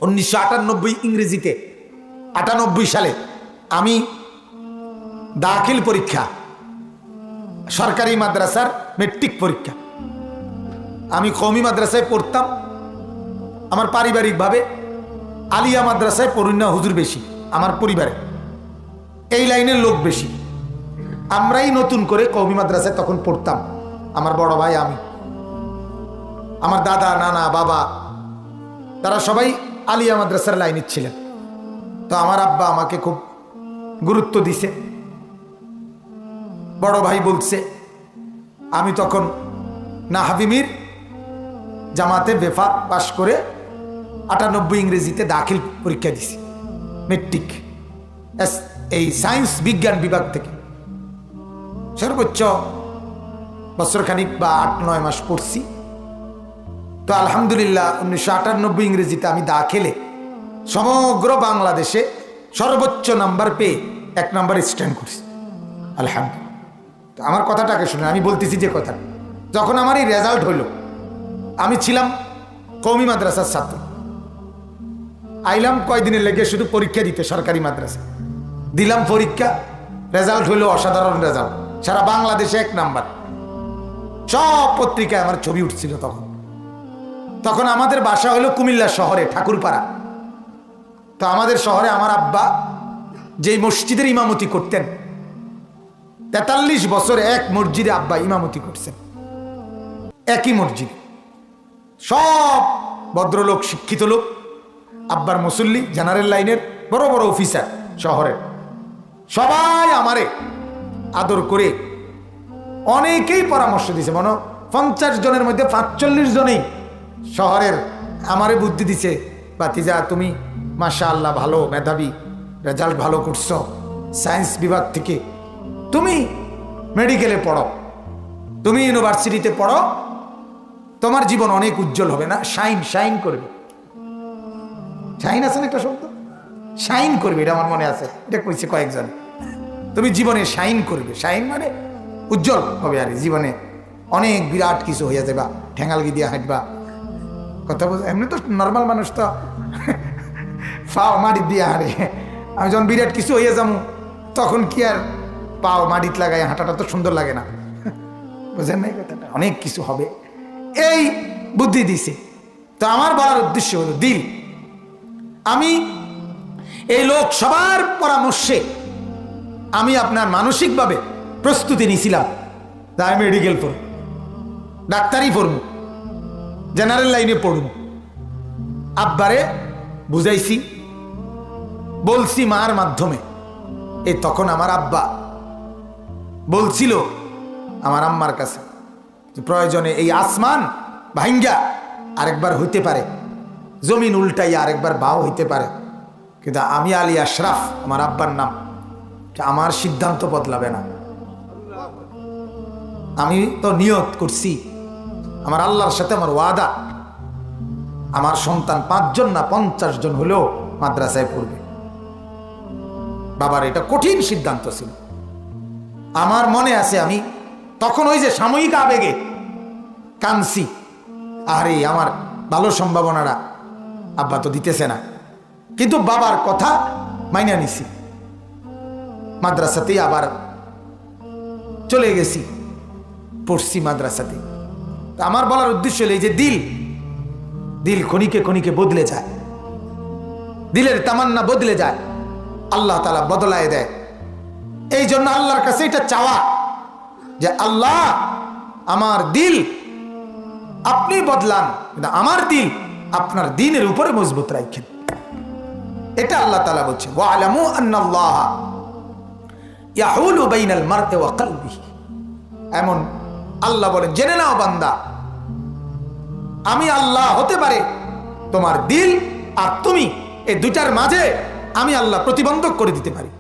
1998 ইংরেজিতে 98 সালে আমি দাখিল পরীক্ষা, সরকারি মাদ্রাসার মেট্রিক পরীক্ষা। আমি কওমি মাদ্রাসায় পড়তাম। আমার পারিবারিকভাবে আলিয়া মাদ্রাসায় পড়ুন না হুজুর বেশি, আমার পরিবারে এই লাইনের লোক বেশি। আমরাই নতুন করে কওমি মাদ্রাসায় তখন পড়তাম, আমার বড় ভাই, আমি, আমার দাদা, নানা, বাবা, তারা সবাই আলিয়া মাদ্রাসার লাইনের ছিলেন। তো আমার আব্বা আমাকে খুব গুরুত্ব দিছে। বড় ভাই বলছে, আমি তখন নাহাবিমির জামাতে বেফাত পাশ করে 98 ইংরেজিতে দাখিল পরীক্ষা দিছি, মেট্রিক, এই সায়েন্স বিজ্ঞান বিভাগ থেকে। সর্বোচ্চ বছরখানিক বা 8-9 মাস পড়ছি। তো আলহামদুলিল্লাহ 1998 ইংরেজিতে আমি দাখিলে সমগ্র বাংলাদেশে সর্বোচ্চ নাম্বার পেয়ে 1 নাম্বার স্ট্যান্ড করছি, আলহামদুলিল্লাহ। তো আমার কথাটাকে শুনে আমি বলতেছি যে কথা, যখন আমার এই রেজাল্ট হইল, আমি ছিলাম কওমি মাদ্রাসার ছাত্র। আইলাম কয়দিনের লেগে শুধু পরীক্ষা দিতে সরকারি মাদ্রাসা, দিলাম পরীক্ষা, রেজাল্ট হইল অসাধারণ রেজাল্ট, সারা বাংলাদেশে 1 নাম্বার। সব পত্রিকায় আমার ছবি উঠছিল। তখন আমাদের বাসা হলো কুমিল্লা শহরে, ঠাকুরপাড়া। তো আমাদের শহরে আমার আব্বা যেই মসজিদের ইমামতি করতেন, 43 বছর এক মসজিদে আব্বা ইমামতি করছেন, একই মসজিদ। সব ভদ্রলোক, শিক্ষিত লোক, আব্বার মুসল্লি, জেনারেল লাইনের বড় বড় অফিসার শহরের, সবাই আমারে আদর করে অনেকেই পরামর্শ দিছে। মনে 50 জনের মধ্যে 45 জনেই শহরের আমারে বুদ্ধি দিছে, বাতিজা তুমি মাশাআল্লাহ ভালো মেধাবী, রেজাল্ট ভালো করছো, সায়েন্স বিভাগ থেকে তুমি মেডিকেলে পড়ো, তুমি ইউনিভার্সিটিতে পড়ো, তোমার জীবন অনেক উজ্জ্বল হবে, না শাইন শাইন করবে। শাইন আছে না একটা শব্দ, শাইন করবে, এটা আমার মনে আছে, এটা কইছে কয়েকজন। তুমি জীবনে শাইন করবে, শাইন মানে উজ্জ্বল হবে, আর জীবনে অনেক বিরাট কিছু হয়ে যাবা, ঠেঙ্গালগি দিয়ে হাঁটবা, কথা বলছে। এমনি তো নর্মাল মানুষ তো পাও মাটি দিয়ে হাঁটে, আমি যখন বিরাট কিছু হয়ে যাবো তখন কি আর পাও মাটিতে লাগাই হাঁটাটা তো সুন্দর লাগে না, বুঝেন না কথাটা, অনেক কিছু হবে, এই বুদ্ধি দিছে। তো আমার বলার উদ্দেশ্য হলো দিল। আমি এই লোক সবার পরামর্শে আমি আপনার মানসিকভাবে প্রস্তুতি নিয়েছিলাম, তাই মেডিকেল পড়ব, ডাক্তারি পড়ব, জেনারেল লাইনে পড়ব। আব্বারে বুঝাইছি, বলছি মার মাধ্যমে। এই তখন আমার আব্বা বলছিল আমার আম্মার কাছে যে প্রয়োজনে এই আসমান ভাঙ্গা আরেকবার হইতে পারে, জমিন উল্টাইয়া আরেকবার বাও হইতে পারে, কিন্তু আমি আলী আশরাফ, আমার আব্বার নাম, আমার সিদ্ধান্ত বদলাবে না। আমি তো নিয়ত করছি, আমার আল্লাহর সাথে আমার ওয়াদা, আমার সন্তান 5 জন না 50 জন হলেও মাদ্রাসায় পড়বে। বাবার এটা কঠিন সিদ্ধান্ত ছিল। আমার মনে আছে আমি তখন ওই যে সাময়িক আবেগে কাঁদছি, আরে আমার ভালো সম্ভাবনাটা আব্বা তো দিতেছে না, কিন্তু বাবার কথা মাইনা নিছি, মাদ্রাসাতেই আবার চলে গেছি, পড়ছি মাদ্রাসাতে। আমার বলার উদ্দেশ্য হলো এই যে দিল, দিল ক্ষণিকে ক্ষণিকে বদলে যায়, দিলের তামান্না বদলে যায়, আল্লাহ তাআলা বদলায় দেয়। এই জন্য আল্লাহর কাছে এটা চাওয়া যে আল্লাহ আমার দিল আপনি বদলান, কিন্তু আমার দিল আপনার দ্বীনের উপরে মজবুত রাখেন। এটা আল্লাহ তাআলা বলছে, ওয়ালামু আন্নাল্লাহ ইয়াহুলু বাইনাল মারই ওয়া কলবিহি। এমন আল্লাহ বলেন, জেনে নাও বান্দা, আমি আল্লাহ হতে পারে তোমার দিল আর তুমি, এই দুটার মাঝে আমি আল্লাহ প্রতিবন্ধক করে দিতে পারি।